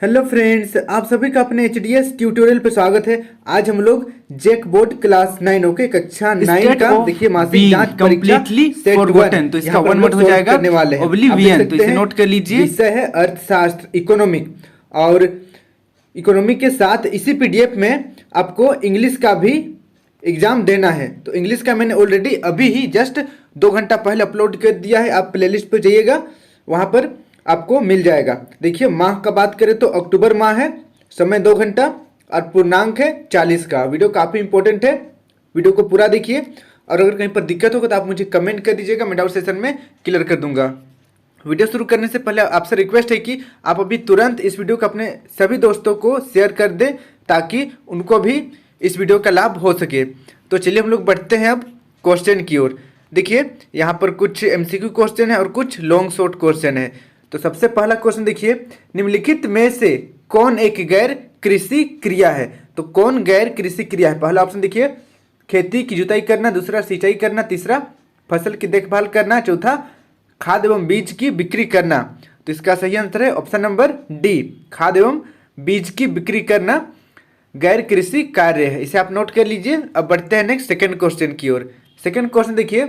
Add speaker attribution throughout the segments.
Speaker 1: Hello friends, आप सभी का अपने एचडीएस ट्यूटोरियल पे स्वागत है। आज हम लोग जैक बोर्ड क्लास 9 ओके कक्षा 9 का देखिए मासिक जांच परीक्षा सेट 1
Speaker 2: तो इसका
Speaker 1: यहाँ पर
Speaker 2: 1
Speaker 1: हम
Speaker 2: वर्ड
Speaker 1: लोग
Speaker 2: हो
Speaker 1: solve
Speaker 2: जाएगा
Speaker 1: करने वाले हैं। आप देख
Speaker 2: ओब्लिवियन। तो
Speaker 1: सकते
Speaker 2: इसे
Speaker 1: हैं
Speaker 2: नोट कर लीजिए।
Speaker 1: विषय है अर्थशास्त्र इकोनॉमिक, और इकोनॉमिक के साथ इसी पीडीएफ में आपको इंग्लिश का भी एग्जाम देना है। तो इंग्लिश का मैंने ऑलरेडी अभी ही जस्ट 2 घंटा पहले अपलोड कर दिया है। आप प्लेलिस्ट पे जाइएगा, वहाँ पर आपको मिल जाएगा। देखिए माह का बात करें तो अक्टूबर माह है, समय 2 घंटा और पूर्णांक है 40 का। वीडियो काफ़ी इंपॉर्टेंट है, वीडियो को पूरा देखिए। और अगर कहीं पर दिक्कत होगा तो आप मुझे कमेंट कर दीजिएगा, मैं डाउट सेशन में क्लियर कर दूंगा। वीडियो शुरू करने से पहले आपसे रिक्वेस्ट है कि आप अभी तुरंत इस वीडियो को अपने सभी दोस्तों को शेयर कर दें ताकि उनको भी इस वीडियो का लाभ हो सके। तो चलिए हम लोग बढ़ते हैं अब क्वेश्चन की ओर। देखिए यहाँ पर कुछ एमसीक्यू क्वेश्चन है और कुछ लॉन्ग शॉर्ट क्वेश्चन है। तो सबसे पहला क्वेश्चन देखिए, निम्नलिखित में से कौन एक गैर कृषि क्रिया है? तो कौन गैर कृषि क्रिया है? पहला ऑप्शन देखिए, खेती की जुताई करना, दूसरा सिंचाई करना, तीसरा फसल की देखभाल करना, चौथा खाद एवं बीज की बिक्री करना। तो इसका सही आंसर है ऑप्शन नंबर डी, खाद एवं बीज की बिक्री करना गैर कृषि कार्य है। इसे आप नोट कर लीजिए। अब बढ़ते हैं नेक्स्ट सेकंड क्वेश्चन की ओर। सेकंड क्वेश्चन देखिए,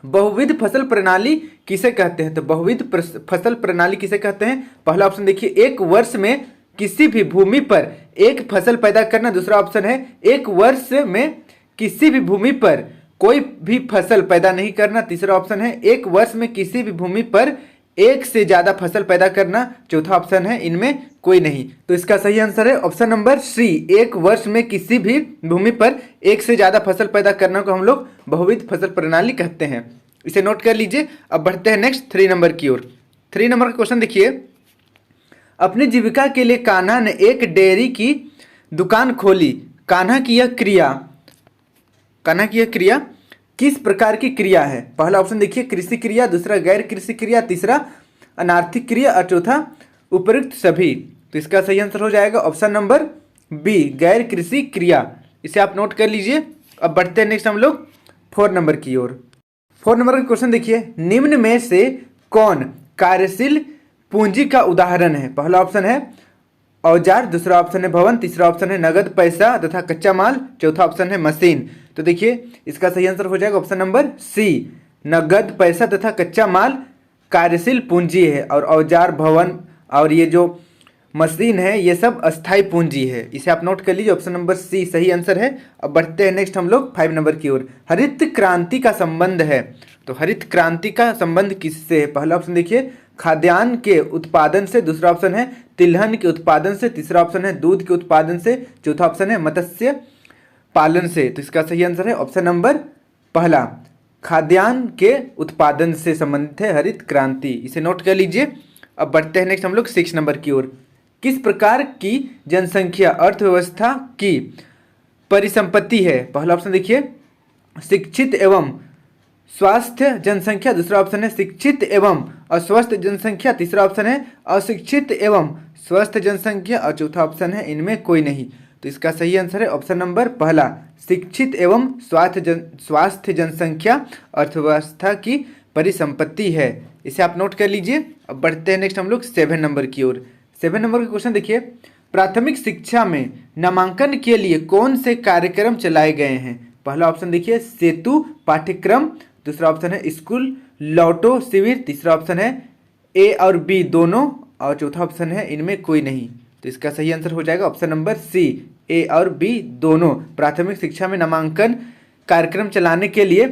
Speaker 1: बहुविध फसल प्रणाली किसे कहते हैं? तो बहुविध फसल प्रणाली किसे कहते हैं? पहला ऑप्शन देखिए, एक वर्ष में किसी भी भूमि पर एक फसल पैदा करना। दूसरा ऑप्शन है, एक वर्ष में किसी भी भूमि पर कोई भी फसल पैदा नहीं करना। तीसरा ऑप्शन है, एक वर्ष में किसी भी भूमि पर एक से ज्यादा फसल पैदा करना। चौथा ऑप्शन है, इनमें कोई नहीं। तो इसका सही आंसर है ऑप्शन नंबर सी, एक वर्ष में किसी भी भूमि पर एक से ज्यादा फसल पैदा करना को हम लोग बहुविध फसल प्रणाली कहते हैं। इसे नोट कर लीजिए। अब बढ़ते हैं नेक्स्ट 3 नंबर की ओर। 3 नंबर का क्वेश्चन देखिए, अपनी जीविका के लिए कान्हा ने एक डेयरी की दुकान खोली। कान्हा की यह क्रिया किस प्रकार की क्रिया है? पहला ऑप्शन देखिए, कृषि क्रिया, दूसरा गैर कृषि क्रिया, तीसरा अनार्थिक क्रिया और चौथा उपयुक्त सभी। तो इसका सही आंसर हो जाएगा ऑप्शन नंबर बी, गैर कृषि क्रिया। इसे आप नोट कर लीजिए। अब बढ़ते हैं नेक्स्ट हम लोग 4 नंबर की ओर। 4 नंबर का क्वेश्चन देखिए, निम्न में से कौन कार्यशील पूंजी का उदाहरण है? पहला ऑप्शन है औजार, दूसरा ऑप्शन है भवन, तीसरा ऑप्शन है नगद पैसा तथा कच्चा माल, चौथा ऑप्शन है मशीन। तो देखिए इसका सही आंसर हो जाएगा ऑप्शन नंबर सी, नगद पैसा तथा कच्चा माल कार्यशील पूंजी है, और औजार भवन और ये जो मशीन है ये सब अस्थाई पूंजी है। इसे आप नोट कर लीजिए, ऑप्शन नंबर सी सही आंसर है। अब बढ़ते हैं नेक्स्ट हम लोग 5 नंबर की ओर। हरित क्रांति का संबंध है। तो हरित क्रांति का संबंध किससे है? पहला ऑप्शन देखिए, खाद्यान्न के उत्पादन से, दूसरा ऑप्शन है तिलहन के उत्पादन से, तीसरा ऑप्शन है दूध के उत्पादन से, चौथा ऑप्शन है मत्स्य पालन से। तो इसका सही आंसर है ऑप्शन नंबर पहला, खाद्यान्न के उत्पादन से संबंधित है हरित क्रांति। इसे नोट कर लीजिए। अब बढ़ते हैं नेक्स्ट हम लोग 6 नंबर की ओर। किस प्रकार की जनसंख्या अर्थव्यवस्था की परिसंपत्ति है? पहला ऑप्शन देखिए, शिक्षित एवं स्वास्थ्य जनसंख्या, दूसरा ऑप्शन है शिक्षित एवं अस्वस्थ जनसंख्या, तीसरा ऑप्शन है अशिक्षित एवं स्वस्थ जनसंख्या और चौथा ऑप्शन है इनमें कोई नहीं। तो इसका सही आंसर है ऑप्शन नंबर पहला, शिक्षित एवं स्वास्थ्य जनसंख्या अर्थव्यवस्था की परिसंपत्ति है। इसे आप नोट कर लीजिए। अब बढ़ते हैं नेक्स्ट हम लोग 7 नंबर की ओर। 7 नंबर का क्वेश्चन देखिए, प्राथमिक शिक्षा में नामांकन के लिए कौन से कार्यक्रम चलाए गए हैं? पहला ऑप्शन देखिए, सेतु पाठ्यक्रम, दूसरा ऑप्शन है स्कूल लौटो शिविर, तीसरा ऑप्शन है ए और बी दोनों, और चौथा ऑप्शन है इनमें कोई नहीं। तो इसका सही आंसर हो जाएगा ऑप्शन नंबर सी, ए और बी दोनों। प्राथमिक शिक्षा में नामांकन कार्यक्रम चलाने के लिए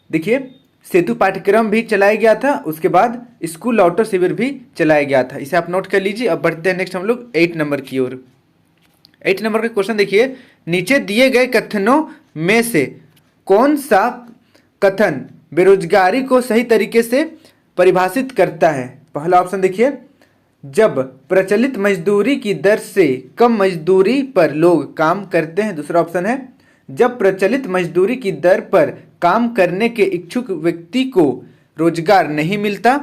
Speaker 1: देखिए सेतु पाठ्यक्रम भी चलाया गया था, उसके बाद स्कूल लौटो शिविर भी चलाया गया था। इसे आप नोट कर लीजिए। अब बढ़ते हैं नेक्स्ट हम लोग 8 नंबर की ओर। 8 नंबर का क्वेश्चन देखिए, नीचे दिए गए कथनों में से कौन सा कथन बेरोजगारी को सही तरीके से परिभाषित करता है? पहला ऑप्शन देखिए, जब प्रचलित मजदूरी की दर से कम मजदूरी पर लोग काम करते हैं, दूसरा ऑप्शन है जब प्रचलित मजदूरी की दर पर काम करने के इच्छुक व्यक्ति को रोजगार नहीं मिलता,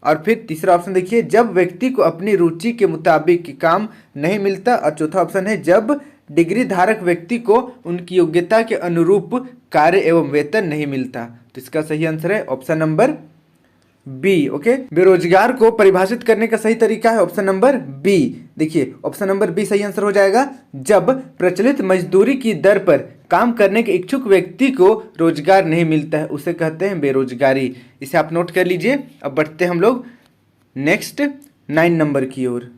Speaker 1: और फिर तीसरा ऑप्शन देखिए, जब व्यक्ति को अपनी रुचि के मुताबिक काम नहीं मिलता, और चौथा ऑप्शन है जब डिग्री धारक व्यक्ति को उनकी योग्यता के अनुरूप कार्य एवं वेतन नहीं मिलता। तो इसका सही आंसर है ऑप्शन नंबर बी। ओके, बेरोजगार को परिभाषित करने का सही तरीका है ऑप्शन नंबर बी। देखिए ऑप्शन नंबर बी सही आंसर हो जाएगा। जब प्रचलित मजदूरी की दर पर काम करने के इच्छुक व्यक्ति को रोजगार नहीं मिलता है उसे कहते हैं बेरोजगारी। इसे आप नोट कर लीजिए। अब बढ़ते हैं हम लोग नेक्स्ट 9 नंबर की ओर।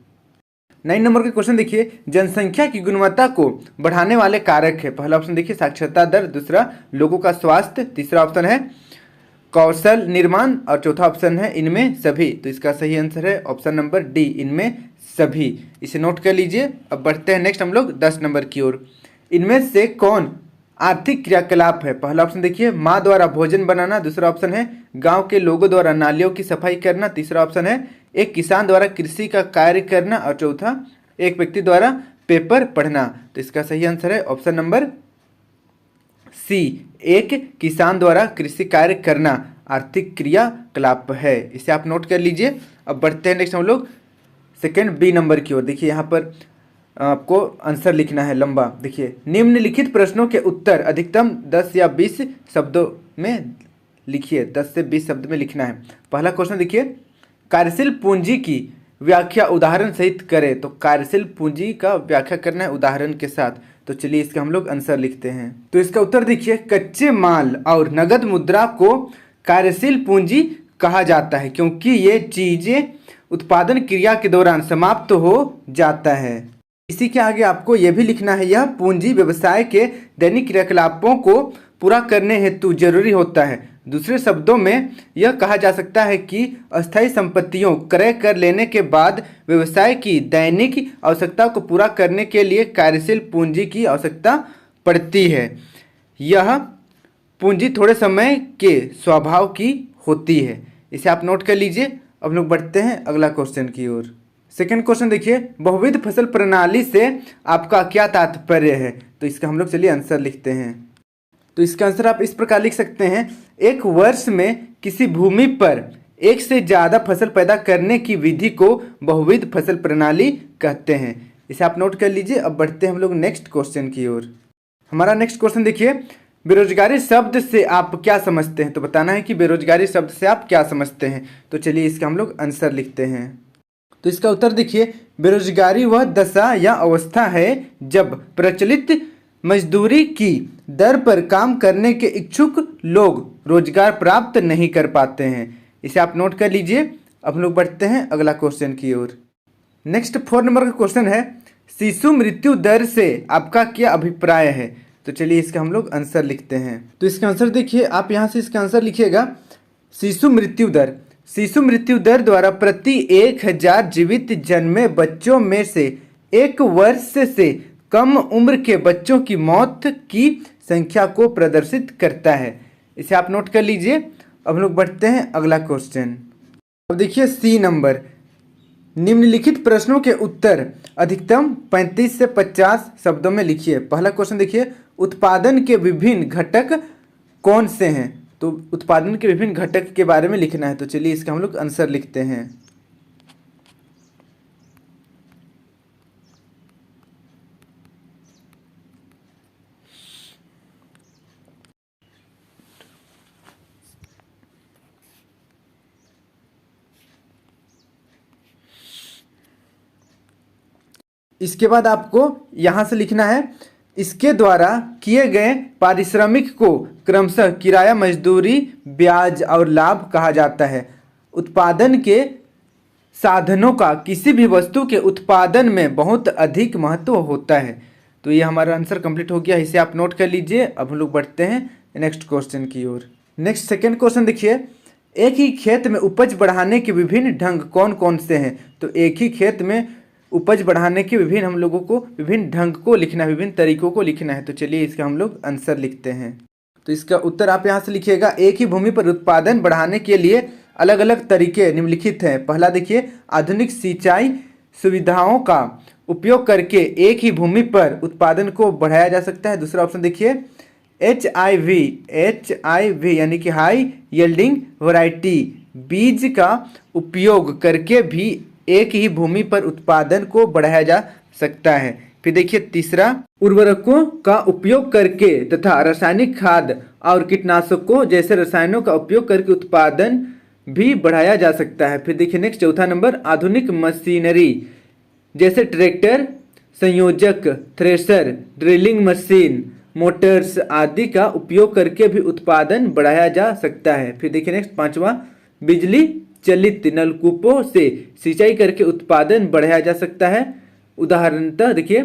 Speaker 1: 9 नंबर का क्वेश्चन देखिए, जनसंख्या की गुणवत्ता को बढ़ाने वाले कारक है। पहला ऑप्शन देखिए साक्षरता दर, दूसरा लोगों का स्वास्थ्य, तीसरा ऑप्शन है कौशल निर्माण और चौथा ऑप्शन है इनमें सभी। तो इसका सही आंसर है ऑप्शन नंबर डी, इनमें सभी। इसे नोट कर लीजिए। अब बढ़ते हैं नेक्स्ट हम लोग 10 नंबर की ओर। इनमें से कौन आर्थिक क्रियाकलाप है? पहला ऑप्शन देखिए माँ द्वारा भोजन बनाना, दूसरा ऑप्शन है गांव के लोगों द्वारा नालियों की सफाई करना, तीसरा ऑप्शन है एक किसान द्वारा कृषि का कार्य करना और चौथा एक व्यक्ति द्वारा पेपर पढ़ना। तो इसका सही आंसर है ऑप्शन नंबर सी, एक किसान द्वारा कृषि कार्य करना आर्थिक क्रियाकलाप है। इसे आप नोट कर लीजिए। अब बढ़ते हैं नेक्स्ट हम लोग सेकेंड बी नंबर की ओर। देखिए यहाँ पर आपको आंसर लिखना है लंबा। देखिए निम्नलिखित प्रश्नों के उत्तर अधिकतम 10 या 20 शब्दों में लिखिए। 10 से 20 शब्द में लिखना है। पहला क्वेश्चन देखिए, कार्यशील पूंजी की व्याख्या उदाहरण सहित करें। तो कार्यशील पूंजी का व्याख्या करना है उदाहरण के साथ। तो चलिए इसका हम लोग आंसर लिखते हैं। तो इसका उत्तर देखिए, कच्चे माल और नगद मुद्रा को कार्यशील पूंजी कहा जाता है क्योंकि ये चीजें उत्पादन क्रिया के दौरान समाप्त हो जाता है। इसी के आगे आपको यह भी लिखना है, यह पूंजी व्यवसाय के दैनिक क्रियाकलापों को पूरा करने हेतु जरूरी होता है। दूसरे शब्दों में यह कहा जा सकता है कि अस्थायी संपत्तियों क्रय कर लेने के बाद व्यवसाय की दैनिक आवश्यकता को पूरा करने के लिए कार्यशील पूंजी की आवश्यकता पड़ती है। यह पूंजी थोड़े समय के स्वभाव की होती है। इसे आप नोट कर लीजिए। अब लोग बढ़ते हैं अगला क्वेश्चन की ओर। सेकेंड क्वेश्चन देखिए, बहुविध फसल प्रणाली से आपका क्या तात्पर्य है? तो इसका हम लोग चलिए आंसर लिखते हैं। तो इसका आंसर आप इस प्रकार लिख सकते हैं, एक वर्ष में किसी भूमि पर एक से ज़्यादा फसल पैदा करने की विधि को बहुविध फसल प्रणाली कहते हैं। इसे आप नोट कर लीजिए। अब बढ़ते हैं हम लोग नेक्स्ट क्वेश्चन की ओर। हमारा नेक्स्ट क्वेश्चन देखिए, बेरोजगारी शब्द से आप क्या समझते हैं? तो बताना है कि बेरोजगारी शब्द से आप क्या समझते हैं। तो चलिए इसका हम लोग आंसर लिखते हैं। तो इसका उत्तर देखिए, बेरोजगारी वह दशा या अवस्था है जब प्रचलित मजदूरी की दर पर काम करने के इच्छुक लोग रोजगार प्राप्त नहीं कर पाते हैं। इसे आप नोट कर लीजिए। अब लोग बढ़ते हैं अगला क्वेश्चन की ओर। नेक्स्ट 4 नंबर का क्वेश्चन है, शिशु मृत्यु दर से आपका क्या अभिप्राय है? तो चलिए इसका हम लोग आंसर लिखते हैं। तो इसका आंसर देखिए, आप यहाँ से इसका आंसर लिखिएगा, शिशु मृत्यु दर। शिशु मृत्यु दर द्वारा प्रति 1000 जीवित जन्मे बच्चों में से 1 वर्ष से कम उम्र के बच्चों की मौत की संख्या को प्रदर्शित करता है। इसे आप नोट कर लीजिए। अब लोग बढ़ते हैं अगला क्वेश्चन। अब देखिए सी नंबर, निम्नलिखित प्रश्नों के उत्तर अधिकतम 35 से 50 शब्दों में लिखिए। पहला क्वेश्चन देखिए, उत्पादन के विभिन्न घटक कौन से हैं? तो उत्पादन के विभिन्न घटक के बारे में लिखना है। तो चलिए इसका हम लोग आंसर लिखते हैं। इसके बाद आपको यहाँ से लिखना है, इसके द्वारा किए गए पारिश्रमिक को क्रमशः किराया, मजदूरी, ब्याज और लाभ कहा जाता है। उत्पादन के साधनों का किसी भी वस्तु के उत्पादन में बहुत अधिक महत्व होता है। तो ये हमारा आंसर कंप्लीट हो गया। इसे आप नोट कर लीजिए। अब हम लोग बढ़ते हैं नेक्स्ट क्वेश्चन की ओर। नेक्स्ट सेकेंड क्वेश्चन देखिए, एक ही खेत में उपज बढ़ाने के विभिन्न ढंग कौन कौन से हैं? तो एक ही खेत में उपज बढ़ाने के विभिन्न हम लोगों को विभिन्न ढंग को लिखना है, विभिन्न तरीकों को लिखना है। तो चलिए इसका हम लोग आंसर लिखते हैं। तो इसका उत्तर आप यहाँ से लिखिएगा, एक ही भूमि पर उत्पादन बढ़ाने के लिए अलग अलग तरीके निम्नलिखित हैं। पहला देखिए, आधुनिक सिंचाई सुविधाओं का उपयोग करके एक ही भूमि पर उत्पादन को बढ़ाया जा सकता है। दूसरा ऑप्शन देखिए, HIV यानी कि हाई यील्डिंग वैरायटी बीज का उपयोग करके भी एक ही भूमि पर उत्पादन को बढ़ाया जा सकता है। फिर देखिए तीसरा, उर्वरकों का उपयोग करके तथा रासायनिक खाद और कीटनाशकों जैसे रसायनों का उपयोग करके उत्पादन भी बढ़ाया जा सकता है। फिर देखिए नेक्स्ट चौथा नंबर, आधुनिक मशीनरी जैसे ट्रैक्टर, संयोजक, थ्रेशर, ड्रिलिंग मशीन, मोटर्स आदि का उपयोग करके भी उत्पादन बढ़ाया जा सकता है। फिर देखिए नेक्स्ट पांचवा, बिजली चलित नलकूपों से सिंचाई करके उत्पादन बढ़ाया जा सकता है। उदाहरणतः देखिए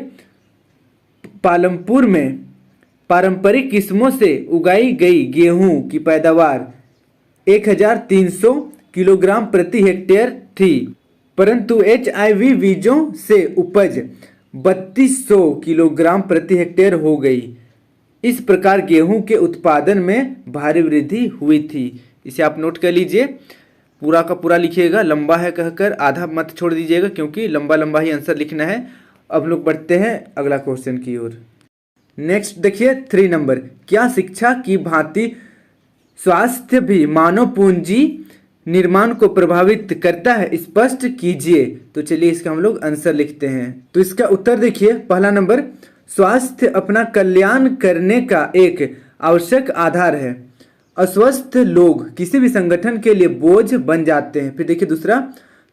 Speaker 1: पालमपुर में पारंपरिक किस्मों से उगाई गई गेहूं की पैदावार 1300 किलोग्राम प्रति हेक्टेयर थी, परंतु HIV बीजों से उपज 3200 किलोग्राम प्रति हेक्टेयर हो गई। इस प्रकार गेहूं के उत्पादन में भारी वृद्धि हुई थी। इसे आप नोट कर लीजिए, पूरा का पूरा लिखिएगा, लंबा है कहकर आधा मत छोड़ दीजिएगा क्योंकि लंबा लंबा ही आंसर लिखना है। अब लोग बढ़ते हैं अगला क्वेश्चन की ओर। नेक्स्ट देखिए 3 नंबर, क्या शिक्षा की भांति स्वास्थ्य भी मानव पूंजी निर्माण को प्रभावित करता है, स्पष्ट कीजिए। तो चलिए इसका हम लोग आंसर लिखते हैं। तो इसका उत्तर देखिए, पहला नंबर, स्वास्थ्य अपना कल्याण करने का एक आवश्यक आधार है। अस्वस्थ लोग किसी भी संगठन के लिए बोझ बन जाते हैं। फिर देखिए दूसरा,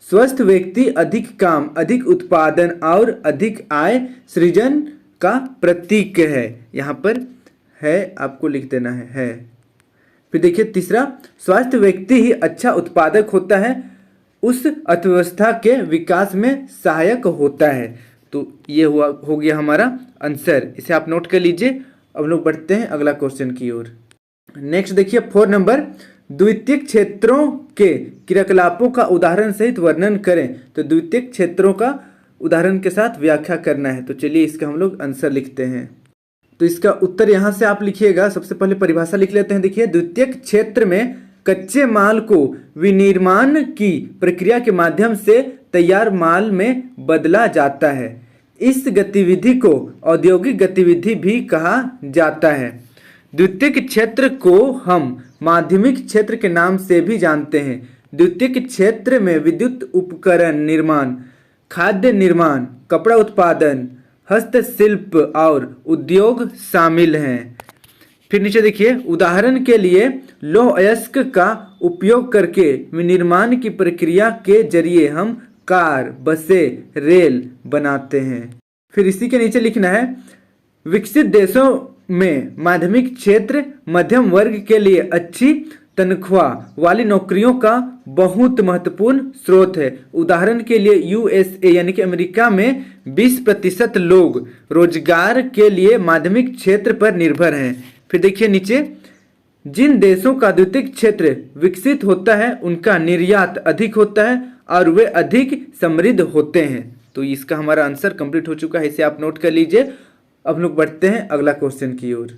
Speaker 1: स्वस्थ व्यक्ति अधिक काम, अधिक उत्पादन और अधिक आय सृजन का प्रतीक है। यहाँ पर है, आपको लिख देना है। फिर देखिए तीसरा, स्वस्थ व्यक्ति ही अच्छा उत्पादक होता है, उस अर्थव्यवस्था के विकास में सहायक होता है। तो ये हो गया हमारा आंसर, इसे आप नोट कर लीजिए। अब लोग बढ़ते हैं अगला क्वेश्चन की ओर। नेक्स्ट देखिए 4 नंबर, द्वितीयक क्षेत्रों के क्रियाकलापों का उदाहरण सहित वर्णन करें। तो द्वितीयक क्षेत्रों का उदाहरण के साथ व्याख्या करना है। तो चलिए इसका हम लोग आंसर लिखते हैं। तो इसका उत्तर यहाँ से आप लिखिएगा। सबसे पहले परिभाषा लिख लेते हैं। देखिए द्वितीयक क्षेत्र में कच्चे माल को विनिर्माण की प्रक्रिया के माध्यम से तैयार माल में बदला जाता है। इस गतिविधि को औद्योगिक गतिविधि भी कहा जाता है। द्वितीयक क्षेत्र को हम माध्यमिक क्षेत्र के नाम से भी जानते हैं। द्वितीयक क्षेत्र में विद्युत उपकरण निर्माण, खाद्य निर्माण, कपड़ा उत्पादन, हस्तशिल्प और उद्योग शामिल हैं। फिर नीचे देखिए, उदाहरण के लिए लौह अयस्क का उपयोग करके विनिर्माण की प्रक्रिया के जरिए हम कार, बसें, रेल बनाते हैं। फिर इसी के नीचे लिखना है, विकसित देशों में माध्यमिक क्षेत्र मध्यम वर्ग के लिए अच्छी तनख्वाह वाली नौकरियों का बहुत महत्वपूर्ण स्रोत है। उदाहरण के लिए USA यानी कि अमेरिका में 20% लोग रोजगार के लिए माध्यमिक क्षेत्र पर निर्भर हैं। फिर देखिए नीचे, जिन देशों का द्वितीयक क्षेत्र विकसित होता है उनका निर्यात अधिक होता है और वे अधिक समृद्ध होते हैं। तो इसका हमारा आंसर कंप्लीट हो चुका है, इसे आप नोट कर लीजिए। अब लोग बढ़ते हैं अगला क्वेश्चन की ओर।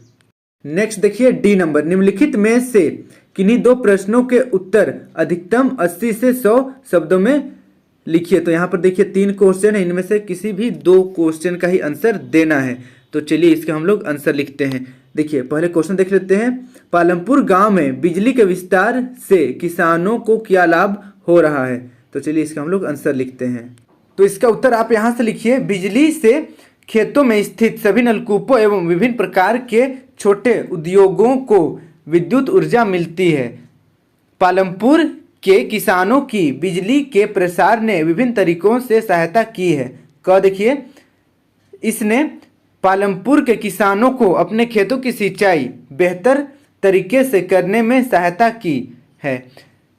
Speaker 1: नेक्स्ट देखिए D नंबर, निम्नलिखित में से किन्हीं 2 प्रश्नों के उत्तर अधिकतम 80 से 100 शब्दों में लिखिए। तो यहाँ पर देखिए 3 क्वेश्चन है, इनमें से किसी भी 2 क्वेश्चन का ही आंसर देना है। तो चलिए इसके हम लोग आंसर लिखते हैं। देखिए पहले क्वेश्चन देख लेते हैं। पालमपुर गांव में बिजली के विस्तार से किसानों को क्या लाभ हो रहा है। तो चलिए इसका हम लोग आंसर लिखते हैं। तो इसका उत्तर आप यहाँ से लिखिए, बिजली से खेतों में स्थित सभी नलकूपों एवं विभिन्न प्रकार के छोटे उद्योगों को विद्युत ऊर्जा मिलती है। पालमपुर के किसानों की बिजली के प्रसार ने विभिन्न तरीकों से सहायता की है। देखिए, इसने पालमपुर के किसानों को अपने खेतों की सिंचाई बेहतर तरीके से करने में सहायता की है।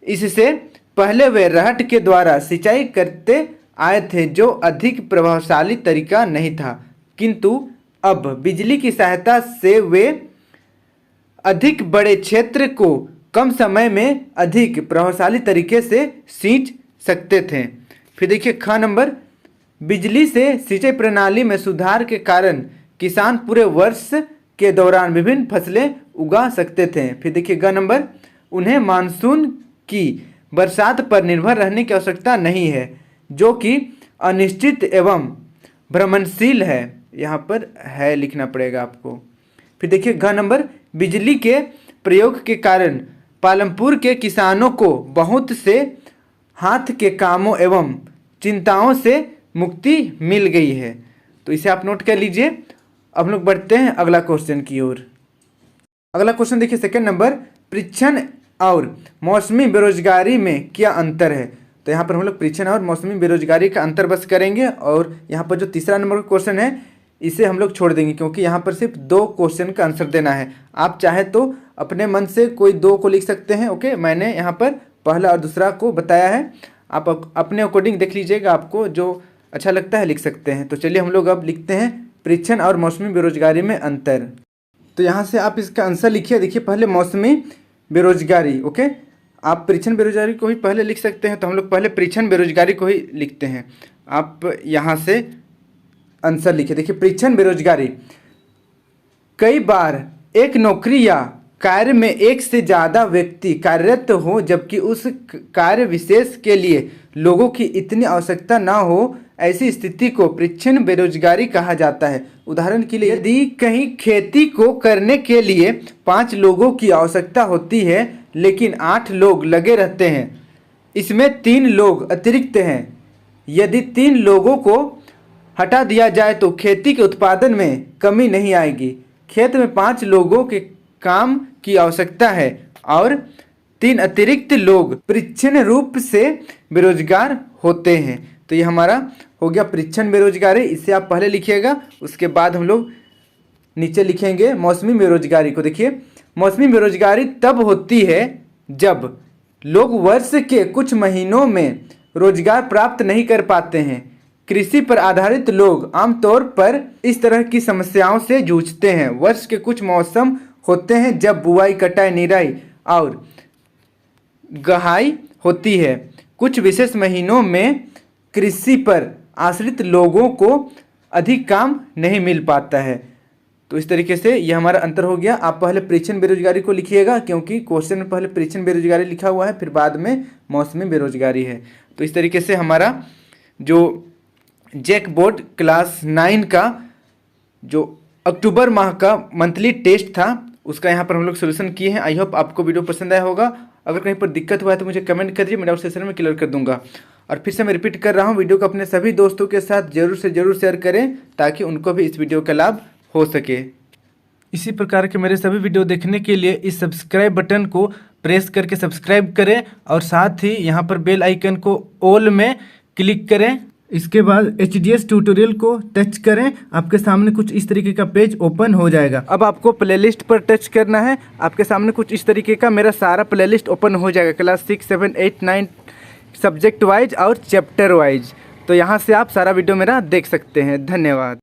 Speaker 1: इससे पहले वे रहट के द्वारा सिंचाई करते आए थे, जो अधिक प्रभावशाली तरीका नहीं था, किंतु अब बिजली की सहायता से वे अधिक बड़े क्षेत्र को कम समय में अधिक प्रभावशाली तरीके से सींच सकते थे। फिर देखिए ख नंबर, बिजली से सिंचाई प्रणाली में सुधार के कारण किसान पूरे वर्ष के दौरान विभिन्न फसलें उगा सकते थे। फिर देखिए ग नंबर, उन्हें मानसून की बरसात पर निर्भर रहने की आवश्यकता नहीं है, जो कि अनिश्चित एवं भ्रमणशील है। यहाँ पर है लिखना पड़ेगा आपको। फिर देखिए घ नंबर, बिजली के प्रयोग के कारण पालमपुर के किसानों को बहुत से हाथ के कामों एवं चिंताओं से मुक्ति मिल गई है। तो इसे आप नोट कर लीजिए। अब लोग बढ़ते हैं अगला क्वेश्चन की ओर। अगला क्वेश्चन देखिए 2nd नंबर, परीक्षण और मौसमी बेरोजगारी में क्या अंतर है। तो यहाँ पर हम लोग परीक्षण और मौसमी बेरोजगारी का अंतर बस करेंगे, और यहाँ पर जो तीसरा नंबर का क्वेश्चन है इसे हम लोग छोड़ देंगे, क्योंकि यहाँ पर सिर्फ 2 क्वेश्चन का आंसर देना है। आप चाहे तो अपने मन से कोई 2 को लिख सकते हैं। ओके, मैंने यहाँ पर पहला और दूसरा को बताया है, आप अपने अकॉर्डिंग देख लीजिएगा, आपको जो अच्छा लगता है लिख सकते हैं। तो चलिए हम लोग अब लिखते हैं परीक्षण और मौसमी बेरोजगारी में अंतर। तो यहाँ से आप इसका आंसर लिखिए। देखिए, पहले मौसमी बेरोजगारी, ओके, आप परीक्षण बेरोजगारी को ही पहले लिख सकते हैं, तो हम लोग पहले परीक्षण बेरोजगारी को ही लिखते हैं। आप यहाँ से आंसर लिखिए। देखिए, परीक्षण बेरोजगारी, कई बार एक नौकरी या कार्य में एक से ज़्यादा व्यक्ति कार्यरत हो, जबकि उस कार्य विशेष के लिए लोगों की इतनी आवश्यकता ना हो, ऐसी स्थिति को परीक्षण बेरोजगारी कहा जाता है। उदाहरण के लिए, यदि कहीं खेती को करने के लिए 5 लोगों की आवश्यकता होती है, लेकिन 8 लोग लगे रहते हैं, इसमें 3 लोग अतिरिक्त हैं। यदि 3 लोगों को हटा दिया जाए तो खेती के उत्पादन में कमी नहीं आएगी। खेत में 5 लोगों के काम की आवश्यकता है और 3 अतिरिक्त लोग परीक्षण रूप से बेरोजगार होते हैं। तो ये हमारा हो गया परीक्षण बेरोजगारी, इसे आप पहले लिखिएगा, उसके बाद हम लोग नीचे लिखेंगे मौसमी बेरोजगारी को। देखिए, मौसमी बेरोजगारी तब होती है जब लोग वर्ष के कुछ महीनों में रोजगार प्राप्त नहीं कर पाते हैं। कृषि पर आधारित लोग आमतौर पर इस तरह की समस्याओं से जूझते हैं। वर्ष के कुछ मौसम होते हैं जब बुआई, कटाई, निराई और गहाई होती है। कुछ विशेष महीनों में कृषि पर आश्रित लोगों को अधिक काम नहीं मिल पाता है। तो इस तरीके से ये हमारा अंतर हो गया। आप पहले परीक्षण बेरोजगारी को लिखिएगा, क्योंकि क्वेश्चन में पहले परीक्षण बेरोजगारी लिखा हुआ है, फिर बाद में मौसमी बेरोजगारी है। तो इस तरीके से हमारा जो जैक बोर्ड क्लास 9 का जो अक्टूबर माह का मंथली टेस्ट था, उसका यहाँ पर हम लोग सोल्यूशन किए हैं। आई होप आपको वीडियो पसंद आया होगा। अगर कहीं पर दिक्कत हुआ है तो मुझे कमेंट करिए, मैं डाउट सेशन में क्लियर कर दूंगा। और फिर से मैं रिपीट कर रहा हूँ, वीडियो को अपने सभी दोस्तों के साथ जरूर से जरूर शेयर करें, ताकि उनको भी इस वीडियो का लाभ हो सके। इसी प्रकार के मेरे सभी वीडियो देखने के लिए इस सब्सक्राइब बटन को प्रेस करके सब्सक्राइब करें, और साथ ही यहाँ पर बेल आइकन को ऑल में क्लिक करें। इसके बाद HDS ट्यूटोरियल को टच करें, आपके सामने कुछ इस तरीके का पेज ओपन हो जाएगा। अब आपको प्लेलिस्ट पर टच करना है, आपके सामने कुछ इस तरीके का मेरा सारा प्लेलिस्ट ओपन हो जाएगा, क्लास 6, 7, 8, 9 सब्जेक्ट वाइज और चैप्टर वाइज। तो यहाँ से आप सारा वीडियो मेरा देख सकते हैं। धन्यवाद।